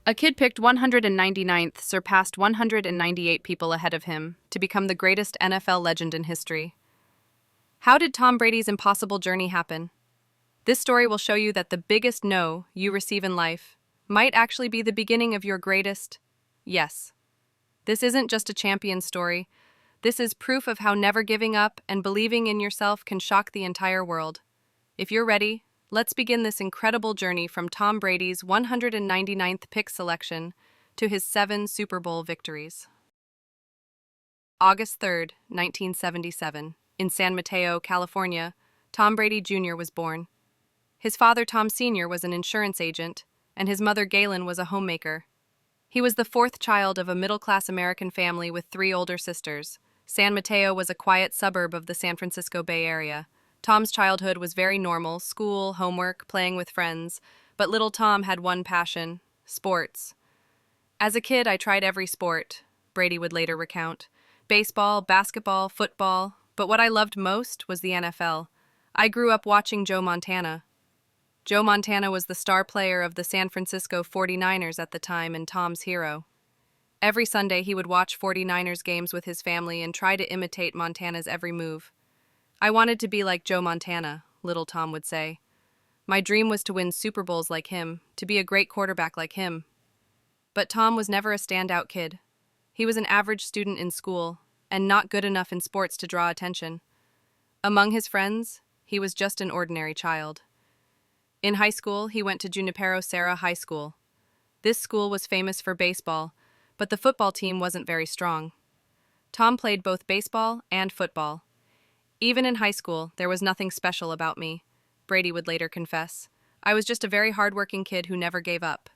A kid picked 199th surpassed 198 people ahead of him to become the greatest NFL legend in history. How did Tom Brady's impossible journey happen? This story will show you that the biggest no you receive in life might actually be the beginning of your greatest yes. This isn't just a champion story. This is proof of how never giving up and believing in yourself can shock the entire world. If you're ready, let's begin this incredible journey from Tom Brady's 199th pick selection to his 7 Super Bowl victories. August 3rd, 1977, in San Mateo, California, Tom Brady Jr. was born. His father, Tom Sr., was an insurance agent, and his mother, Galen, was a homemaker. He was the 4th child of a middle-class American family with 3 older sisters. San Mateo was a quiet suburb of the San Francisco Bay Area. Tom's childhood was very normal: school, homework, playing with friends. But little Tom had one passion: sports. "As a kid, I tried every sport," Brady would later recount. "Baseball, basketball, football. But what I loved most was the NFL. I grew up watching Joe Montana." Joe Montana was the star player of the San Francisco 49ers at the time and Tom's hero. Every Sunday, he would watch 49ers games with his family and try to imitate Montana's every move. "I wanted to be like Joe Montana," little Tom would say. "My dream was to win Super Bowls like him, to be a great quarterback like him." But Tom was never a standout kid. He was an average student in school, and not good enough in sports to draw attention. Among his friends, he was just an ordinary child. In high school, he went to Junipero Serra High School. This school was famous for baseball, but the football team wasn't very strong. Tom played both baseball and football. "Even in high school, there was nothing special about me," Brady would later confess. "I was just a very hard-working kid who never gave up."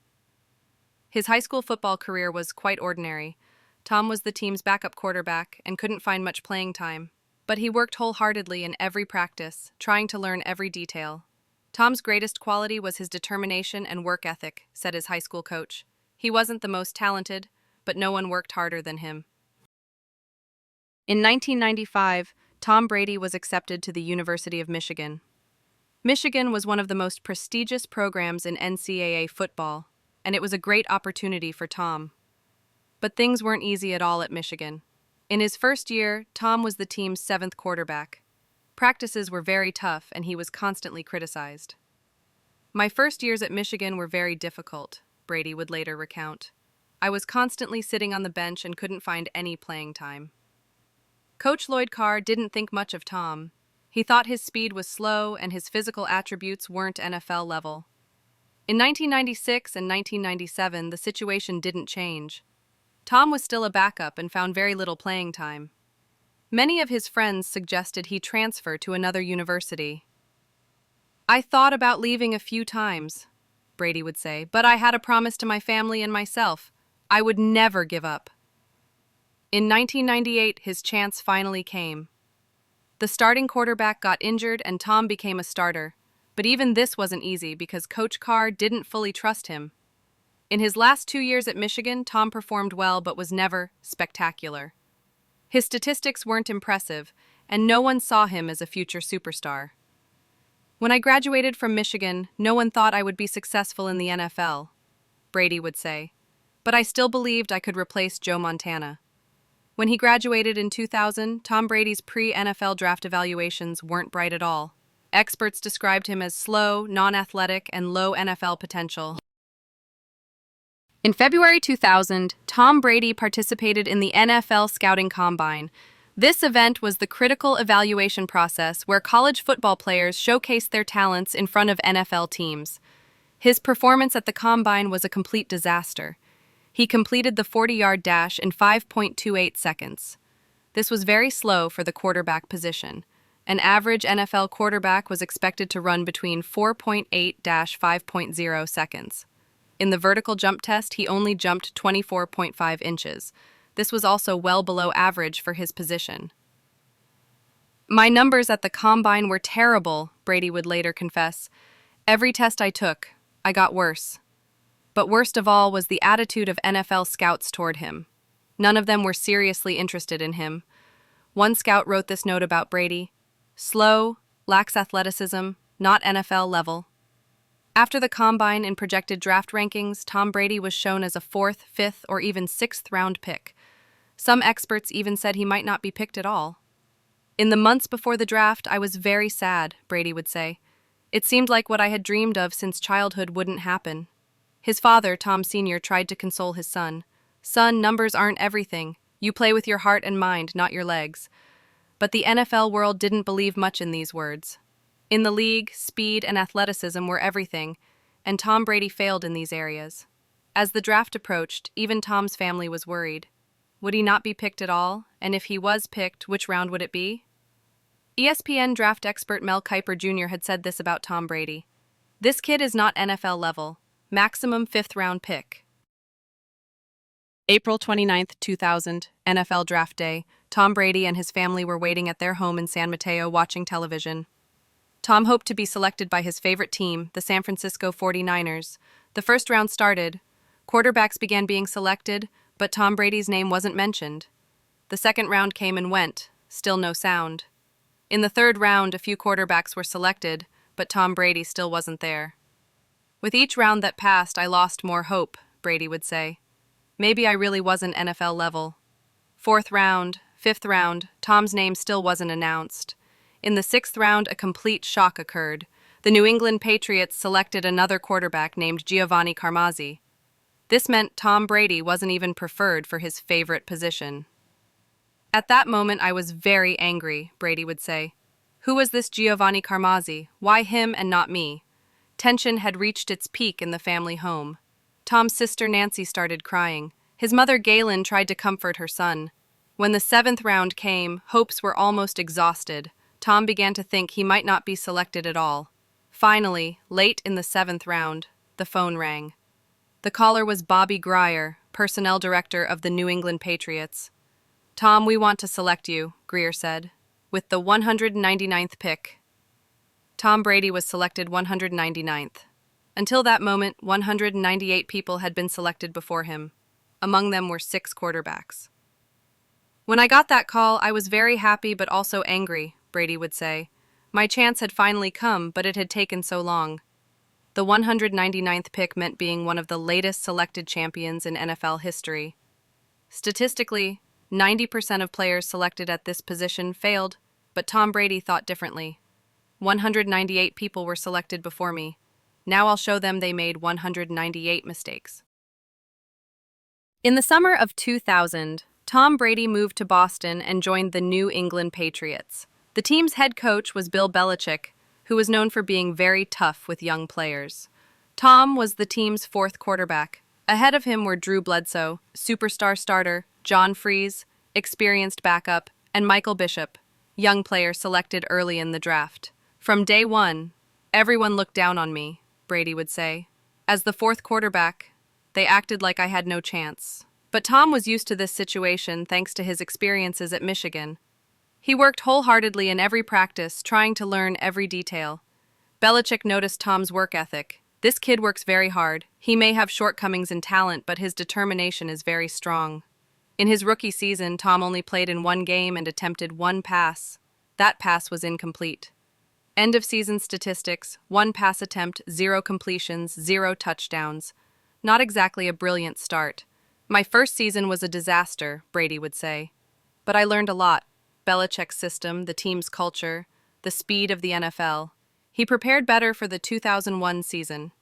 His high school football career was quite ordinary. Tom was the team's backup quarterback and couldn't find much playing time. But he worked wholeheartedly in every practice, trying to learn every detail. Tom's greatest quality was his determination and work ethic, said his high school coach. He wasn't the most talented, but no one worked harder than him. In 1995, Tom Brady was accepted to the University of Michigan. Michigan was one of the most prestigious programs in NCAA football, and it was a great opportunity for Tom. But things weren't easy at all at Michigan. In his first year, Tom was the team's 7th quarterback. Practices were very tough, and he was constantly criticized. "My first years at Michigan were very difficult," Brady would later recount. "I was constantly sitting on the bench and couldn't find any playing time." Coach Lloyd Carr didn't think much of Tom. He thought his speed was slow and his physical attributes weren't NFL level. In 1996 and 1997, the situation didn't change. Tom was still a backup and found very little playing time. Many of his friends suggested he transfer to another university. "I thought about leaving a few times," Brady would say, "but I had a promise to my family and myself. I would never give up." In 1998, his chance finally came. The starting quarterback got injured and Tom became a starter. But even this wasn't easy because Coach Carr didn't fully trust him. In his last 2 years at Michigan, Tom performed well but was never spectacular. His statistics weren't impressive, and no one saw him as a future superstar. "When I graduated from Michigan, no one thought I would be successful in the NFL," Brady would say. "But I still believed I could replace Joe Montana." When he graduated in 2000, Tom Brady's pre-NFL draft evaluations weren't bright at all. Experts described him as slow, non-athletic, and low NFL potential. In February 2000, Tom Brady participated in the NFL Scouting Combine. This event was the critical evaluation process where college football players showcased their talents in front of NFL teams. His performance at the Combine was a complete disaster. He completed the 40-yard dash in 5.28 seconds. This was very slow for the quarterback position. An average NFL quarterback was expected to run between 4.8-5.0 seconds. In the vertical jump test, he only jumped 24.5 inches. This was also well below average for his position. "My numbers at the Combine were terrible," Brady would later confess. "Every test I took, I got worse." But worst of all was the attitude of NFL scouts toward him. None of them were seriously interested in him. One scout wrote this note about Brady: "Slow, lacks athleticism, not NFL level." After the combine and projected draft rankings, Tom Brady was shown as a fourth, fifth, or even sixth round pick. Some experts even said he might not be picked at all. In the months before the draft, I was very sad, Brady would say. It seemed like what I had dreamed of since childhood wouldn't happen. His father, Tom Sr., tried to console his son. Son, numbers aren't everything. You play with your heart and mind, not your legs. But the NFL world didn't believe much in these words. In the league, speed and athleticism were everything, and Tom Brady failed in these areas. As the draft approached, even Tom's family was worried. Would he not be picked at all? And if he was picked, which round would it be? ESPN draft expert Mel Kiper Jr. had said this about Tom Brady. This kid is not NFL level. Maximum fifth-round pick. April 29, 2000, NFL Draft Day. Tom Brady and his family were waiting at their home in San Mateo watching television. Tom hoped to be selected by his favorite team, the San Francisco 49ers. The first round started. Quarterbacks began being selected, but Tom Brady's name wasn't mentioned. The second round came and went, still no sound. In the third round, a few quarterbacks were selected, but Tom Brady still wasn't there. With each round that passed, I lost more hope, Brady would say. Maybe I really wasn't NFL level. Fourth round, fifth round, Tom's name still wasn't announced. In the sixth round, a complete shock occurred. The New England Patriots selected another quarterback named Giovanni Carmazzi. This meant Tom Brady wasn't even preferred for his favorite position. At that moment, I was very angry, Brady would say. Who was this Giovanni Carmazzi? Why him and not me? Tension had reached its peak in the family home. Tom's sister Nancy started crying. His mother Galen tried to comfort her son. When the seventh round came, hopes were almost exhausted. Tom began to think he might not be selected at all. Finally, late in the seventh round, the phone rang. The caller was Bobby Grier, personnel director of the New England Patriots. Tom, we want to select you, Grier said, with the 199th pick. Tom Brady was selected 199th. Until that moment, 198 people had been selected before him. Among them were 6 quarterbacks. When I got that call, I was very happy but also angry, Brady would say. My chance had finally come, but it had taken so long. The 199th pick meant being one of the latest selected champions in NFL history. Statistically, 90% of players selected at this position failed, but Tom Brady thought differently. 198 people were selected before me. Now I'll show them they made 198 mistakes. In the summer of 2000, Tom Brady moved to Boston and joined the New England Patriots. The team's head coach was Bill Belichick, who was known for being very tough with young players. Tom was the team's 4th quarterback. Ahead of him were Drew Bledsoe, superstar starter, John Freeze, experienced backup, and Michael Bishop, young player selected early in the draft. From day one, everyone looked down on me, Brady would say. As the 4th quarterback, they acted like I had no chance. But Tom was used to this situation thanks to his experiences at Michigan. He worked wholeheartedly in every practice, trying to learn every detail. Belichick noticed Tom's work ethic. This kid works very hard. He may have shortcomings in talent, but his determination is very strong. In his rookie season, Tom only played in 1 game and attempted 1 pass. That pass was incomplete. End-of-season statistics: 1 pass attempt, 0 completions, 0 touchdowns. Not exactly a brilliant start. My first season was a disaster, Brady would say. But I learned a lot. Belichick's system, the team's culture, the speed of the NFL. He prepared better for the 2001 season.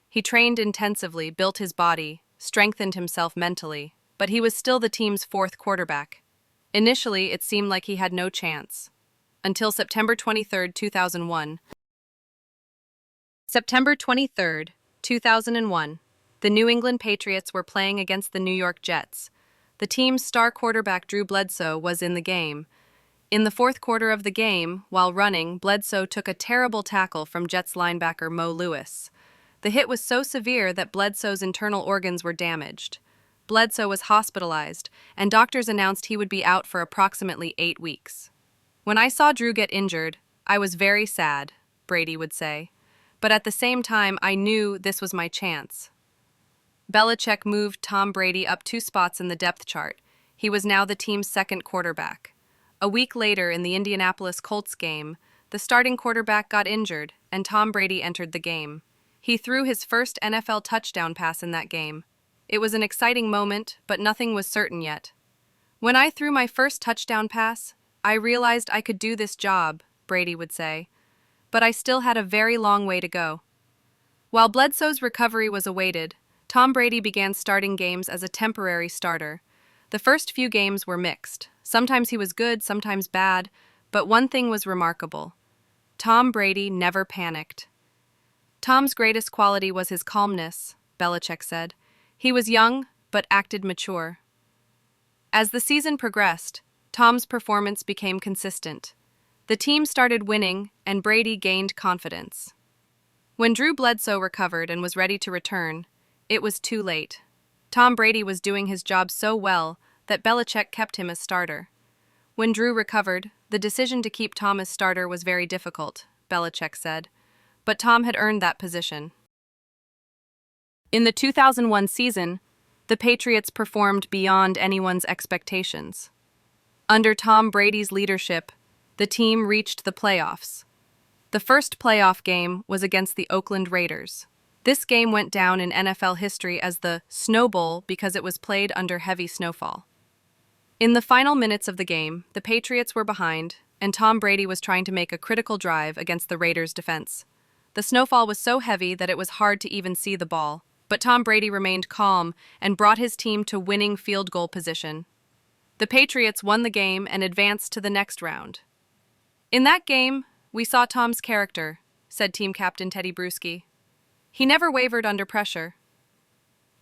He trained intensively, built his body, strengthened himself mentally, but he was still the team's 4th quarterback. Initially, it seemed like he had no chance. Until September 23, 2001. September 23, 2001. The New England Patriots were playing against the New York Jets. The team's star quarterback Drew Bledsoe was in the game. In the 4th quarter of the game, while running, Bledsoe took a terrible tackle from Jets linebacker Mo Lewis. The hit was so severe that Bledsoe's internal organs were damaged. Bledsoe was hospitalized, and doctors announced he would be out for approximately 8 weeks. When I saw Drew get injured, I was very sad, Brady would say. But at the same time, I knew this was my chance. Belichick moved Tom Brady up 2 spots in the depth chart. He was now the team's 2nd quarterback. A week later, in the Indianapolis Colts game, the starting quarterback got injured, and Tom Brady entered the game. He threw his first NFL touchdown pass in that game. It was an exciting moment, but nothing was certain yet. "When I threw my first touchdown pass, I realized I could do this job," Brady would say. "But I still had a very long way to go." While Bledsoe's recovery was awaited, Tom Brady began starting games as a temporary starter. The first few games were mixed. Sometimes he was good, sometimes bad, but one thing was remarkable. Tom Brady never panicked. Tom's greatest quality was his calmness, Belichick said. He was young, but acted mature. As the season progressed, Tom's performance became consistent. The team started winning, and Brady gained confidence. When Drew Bledsoe recovered and was ready to return, it was too late. Tom Brady was doing his job so well that Belichick kept him as starter. When Drew recovered, the decision to keep Tom as starter was very difficult, Belichick said, but Tom had earned that position. In the 2001 season, the Patriots performed beyond anyone's expectations. Under Tom Brady's leadership, the team reached the playoffs. The first playoff game was against the Oakland Raiders. This game went down in NFL history as the Snow Bowl because it was played under heavy snowfall. In the final minutes of the game, the Patriots were behind, and Tom Brady was trying to make a critical drive against the Raiders' defense. The snowfall was so heavy that it was hard to even see the ball, but Tom Brady remained calm and brought his team to winning field goal position. The Patriots won the game and advanced to the next round. "In that game, we saw Tom's character," said team captain Teddy Bruschi. "He never wavered under pressure."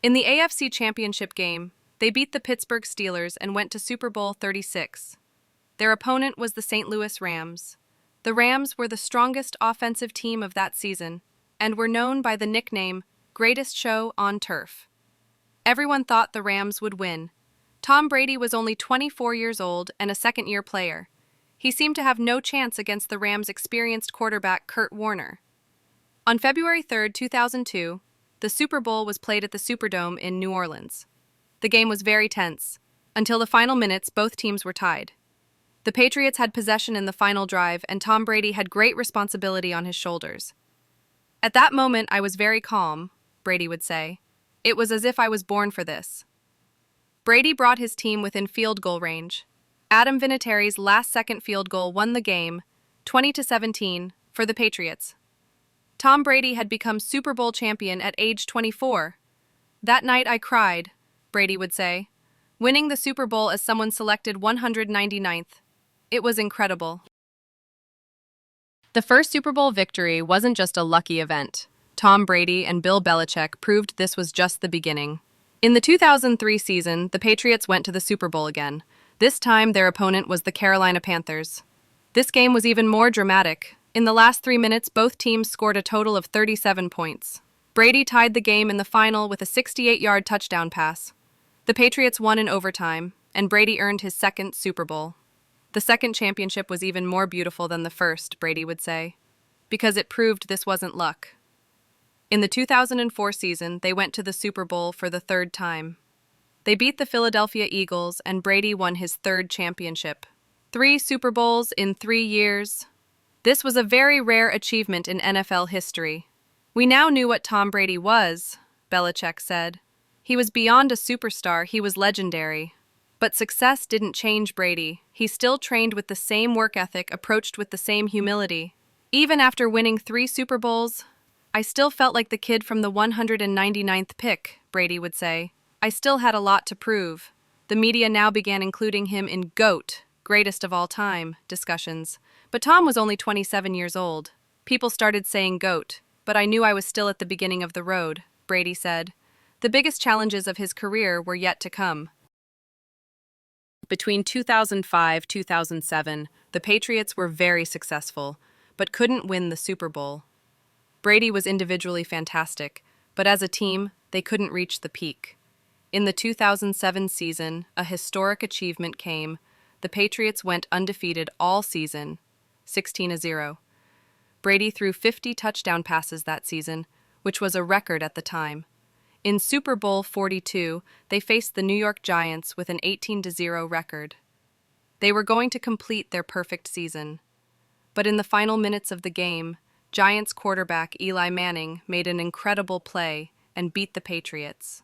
In the AFC Championship game, they beat the Pittsburgh Steelers and went to Super Bowl 36. Their opponent was the St. Louis Rams. The Rams were the strongest offensive team of that season and were known by the nickname "Greatest Show on Turf." Everyone thought the Rams would win. Tom Brady was only 24 years old and a second-year player. He seemed to have no chance against the Rams' experienced quarterback Kurt Warner. On February 3, 2002, the Super Bowl was played at the Superdome in New Orleans. The game was very tense. Until the final minutes, both teams were tied. The Patriots had possession in the final drive, and Tom Brady had great responsibility on his shoulders. "At that moment, I was very calm," Brady would say. "It was as if I was born for this." Brady brought his team within field goal range. Adam Vinatieri's last-second field goal won the game, 20-17, for the Patriots. Tom Brady had become Super Bowl champion at age 24. "That night I cried," Brady would say, winning the Super Bowl as someone selected 199th. "It was incredible." The first Super Bowl victory wasn't just a lucky event. Tom Brady and Bill Belichick proved this was just the beginning. In the 2003 season, the Patriots went to the Super Bowl again. This time, their opponent was the Carolina Panthers. This game was even more dramatic. In the last 3 minutes, both teams scored a total of 37 points. Brady tied the game in the final with a 68-yard touchdown pass. The Patriots won in overtime, and Brady earned his second Super Bowl. The second championship was even more beautiful than the first, Brady would say, because it proved this wasn't luck. In the 2004 season, they went to the Super Bowl for the third time. They beat the Philadelphia Eagles, and Brady won his third championship. 3 Super Bowls in 3 years. This was a very rare achievement in NFL history. "We now knew what Tom Brady was," Belichick said. "He was beyond a superstar, he was legendary." But success didn't change Brady. He still trained with the same work ethic, approached with the same humility. "Even after winning 3 Super Bowls, I still felt like the kid from the 199th pick," Brady would say. "I still had a lot to prove." The media now began including him in GOAT, greatest of all time, discussions. But Tom was only 27 years old. "People started saying GOAT, but I knew I was still at the beginning of the road," Brady said. The biggest challenges of his career were yet to come. Between 2005-2007, the Patriots were very successful, but couldn't win the Super Bowl. Brady was individually fantastic, but as a team, they couldn't reach the peak. In the 2007 season, a historic achievement came. The Patriots went undefeated all season, 16-0. Brady threw 50 touchdown passes that season, which was a record at the time. In Super Bowl 42, they faced the New York Giants with an 18-0 record. They were going to complete their perfect season. But in the final minutes of the game, Giants quarterback Eli Manning made an incredible play and beat the Patriots.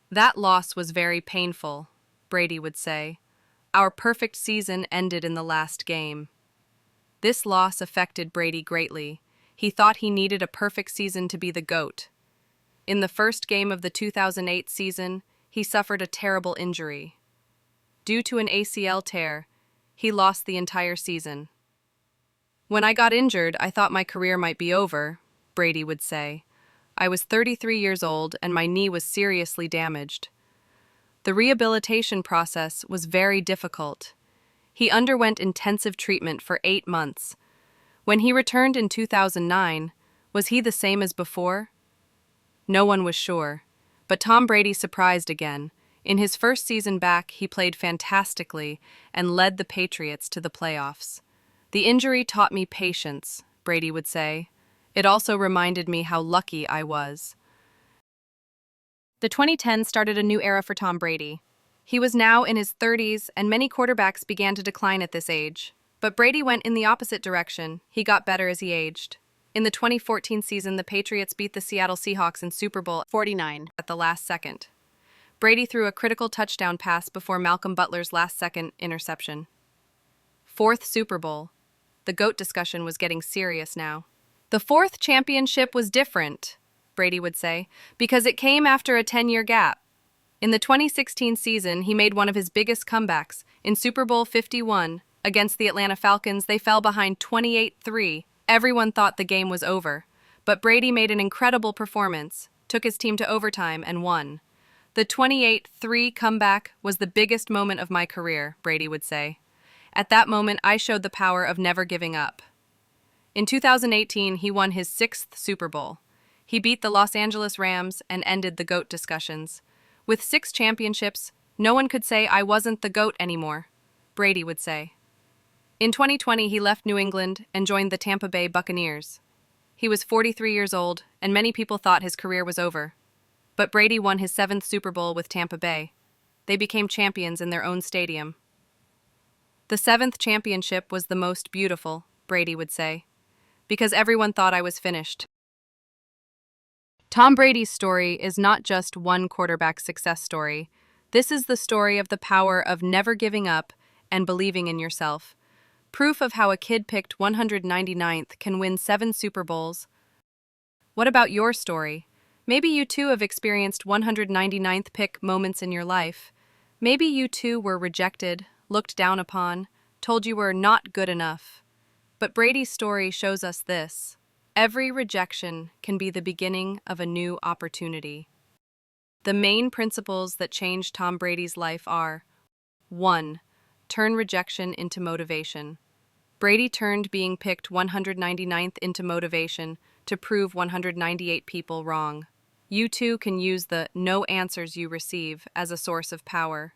That loss was very painful, Brady would say. Our perfect season ended in the last game. This loss affected Brady greatly. He thought he needed a perfect season to be the GOAT. In the first game of the 2008 season, he suffered a terrible injury. Due to an ACL tear, he lost the entire season. When I got injured, I thought my career might be over, Brady would say. I was 33 years old and my knee was seriously damaged. The rehabilitation process was very difficult. He underwent intensive treatment for 8 months. When he returned in 2009, was he the same as before? No one was sure, but Tom Brady surprised again. In his first season back, he played fantastically and led the Patriots to the playoffs. The injury taught me patience, Brady would say. It also reminded me how lucky I was. The 2010s started a new era for Tom Brady. He was now in his 30s, and many quarterbacks began to decline at this age. But Brady went in the opposite direction. He got better as he aged. In the 2014 season, the Patriots beat the Seattle Seahawks in Super Bowl 49 at the last second. Brady threw a critical touchdown pass before Malcolm Butler's last-second interception. Fourth Super Bowl. The GOAT discussion was getting serious now. The fourth championship was different, Brady would say, because it came after a 10-year gap. In the 2016 season, he made one of his biggest comebacks. In Super Bowl 51, against the Atlanta Falcons, they fell behind 28-3. Everyone thought the game was over. But Brady made an incredible performance, took his team to overtime, and won. The 28-3 comeback was the biggest moment of my career, Brady would say. At that moment, I showed the power of never giving up. In 2018, he won his 6th Super Bowl. He beat the Los Angeles Rams and ended the GOAT discussions. With 6 championships, no one could say I wasn't the GOAT anymore, Brady would say. In 2020, he left New England and joined the Tampa Bay Buccaneers. He was 43 years old, and many people thought his career was over. But Brady won his 7th Super Bowl with Tampa Bay. They became champions in their own stadium. The 7th championship was the most beautiful, Brady would say, because everyone thought I was finished. Tom Brady's story is not just one quarterback success story. This is the story of the power of never giving up and believing in yourself. Proof of how a kid picked 199th can win 7 Super Bowls. What about your story? Maybe you too have experienced 199th pick moments in your life. Maybe you too were rejected, looked down upon, told you were not good enough. But Brady's story shows us this. Every rejection can be the beginning of a new opportunity. The main principles that changed Tom Brady's life are: 1. Turn rejection into motivation. Brady turned being picked 199th into motivation to prove 198 people wrong. You too can use the no answers you receive as a source of power.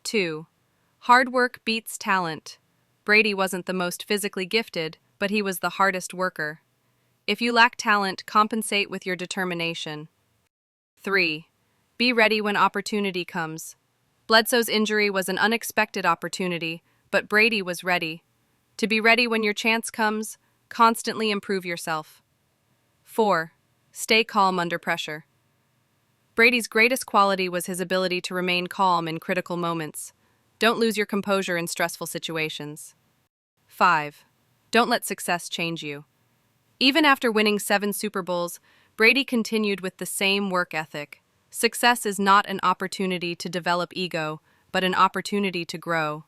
2. Hard work beats talent. Brady wasn't the most physically gifted, but he was the hardest worker. If you lack talent, compensate with your determination. 3. Be ready when opportunity comes. BLEDSOE'S injury was an unexpected opportunity, but Brady was ready. To be ready when your chance comes, constantly improve yourself. 4. Stay calm under pressure. Brady's greatest quality was his ability to remain calm in critical moments. Don't lose your composure in stressful situations. 5. Don't let success change you. Even after winning 7 Super Bowls, Brady continued with the same work ethic. Success is not an opportunity to develop ego, but an opportunity to grow.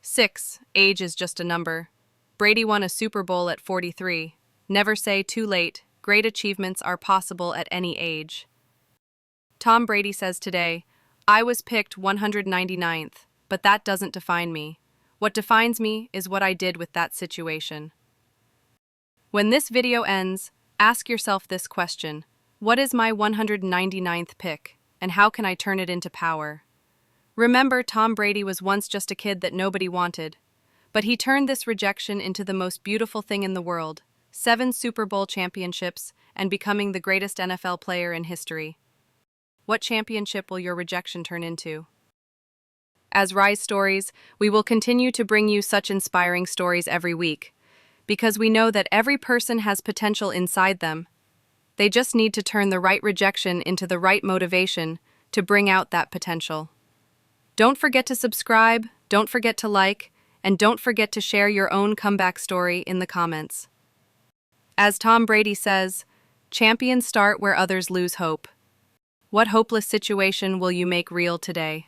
6. Age is just a number. Brady won a Super Bowl at 43. Never say too late. Great achievements are possible at any age. Tom Brady says today, I was picked 199th, but that doesn't define me. What defines me is what I did with that situation. When this video ends, ask yourself this question: what is my 199th pick, and how can I turn it into power? Remember, Tom Brady was once just a kid that nobody wanted, but he turned this rejection into the most beautiful thing in the world: 7 Super Bowl championships and becoming the greatest NFL player in history. What championship will your rejection turn into? As Rise Stories, we will continue to bring you such inspiring stories every week. because we know that every person has potential inside them. They just need to turn the right rejection into the right motivation to bring out that potential. Don't forget to subscribe, don't forget to like, and don't forget to share your own comeback story in the comments. As Tom Brady says, champions start where others lose hope. What hopeless situation will you make real today?